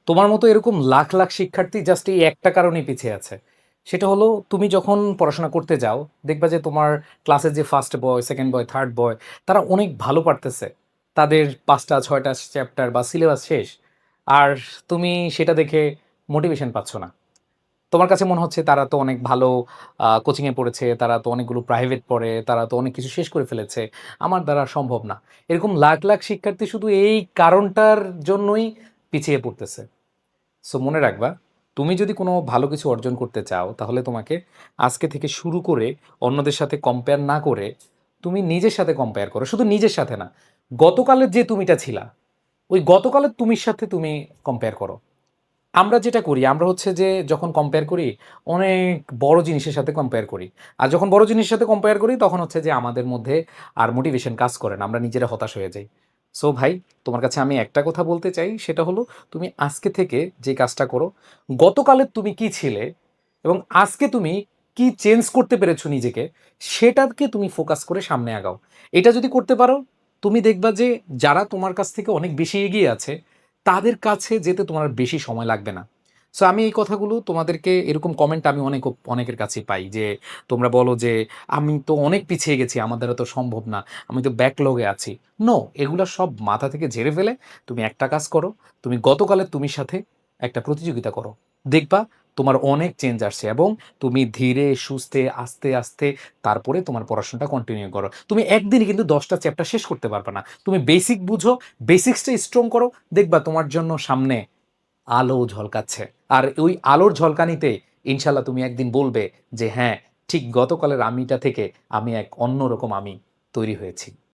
তোমার মতো এরকম লাখ লাখ শিক্ষার্থী জাস্ট এই একটা কারণেই পিছিয়ে আছে। সেটা হলো তুমি যখন পড়াশোনা করতে যাও, দেখবা যে তোমার ক্লাসের যে first boy, second boy, third বয়, তারা অনেক ভালো পারতেছে। তাদের ৫টা ৬টা চ্যাপ্টার বা সিলেবাস শেষ। আর তুমি সেটা দেখে মোটিভেশন পাচ্ছ না। তোমার কাছে মনে হচ্ছে তারা তো অনেক ভালো কোচিংয়ে পড়েছে, তারা তো অনেকগুলো প্রাইভেট পড়ে, তারা তো অনেক কিছু শেষ করে ফেলেছে। আমার দ্বারা সম্ভব না। এরকম লাখ লাখ শিক্ষার্থী শুধু এই কারণটার জন্যই পিছিয়ে পড়তেছে। সো মনে রাখবা, তুমি যদি কোনো ভালো কিছু অর্জন করতে চাও তাহলে তোমাকে আজকে থেকে শুরু করে অন্যদের সাথে কম্পেয়ার না করে তুমি নিজের সাথে কম্পেয়ার করো। শুধু নিজের সাথে না, গতকালের যে তুমিটা ছিলা ওই গতকালের তুমির সাথে তুমি কম্পেয়ার করো। আমরা যেটা করি, আমরা হচ্ছে যে যখন কম্পেয়ার করি অনেক বড় জিনিসের সাথে কম্পেয়ার করি। আর যখন বড় জিনিসের সাথে কম্পেয়ার করি তখন হচ্ছে যে আমাদের মধ্যে আর মোটিভেশন কাজ করে না, আমরা নিজেরা হতাশ হয়ে যাই। সো ভাই, তোমার কাছে আমি একটা কথা বলতে চাই, সেটা হলো তুমি আজকে থেকে যে কাজটা করো, গতকালের তুমি কি ছিলে এবং আজকে তুমি কি চেঞ্জ করতে পেরেছো নিজেকে, সেটাকে তুমি ফোকাস করে সামনে আগাও। এটা যদি করতে পারো, তুমি দেখবা যে যারা তোমার কাছ থেকে অনেক বেশি এগিয়ে আছে তাদের কাছে যেতে তোমার বেশি সময় লাগবে না। সো আমি এই কথাগুলো তোমাদেরকে, এরকম কমেন্ট আমি অনেকের কাছেই পাই যে তোমরা বলো যে আমি তো অনেক পিছিয়ে গেছি, আমার দ্বারা তো সম্ভব না, আমি তো ব্যাকলগে আছি। নো, এগুলো সব মাথা থেকে ঝেড়ে ফেলে তুমি একটা কাজ করো, তুমি গতকালের তুমির সাথে একটা প্রতিযোগিতা করো। দেখবা তোমার অনেক চেঞ্জ আসছে এবং তুমি ধীরে সুস্থে আস্তে আস্তে তারপরে তোমার পড়াশোনাটা কন্টিনিউ করো। তুমি একদিনই কিন্তু 10টা চ্যাপ্টার শেষ করতে পারবে না। তুমি বেসিক বুঝো, বেসিক্সটা স্ট্রং করো, দেখবা তোমার জন্য সামনে আলো ঝলকাচ্ছে। আর ওই আলোর ঝলকানিতে ইনশাল্লাহ তুমি একদিন বলবে যে হ্যাঁ, ঠিক গতকালের আমিটা থেকে আমি এক অন্যরকম আমি তৈরি হয়েছি।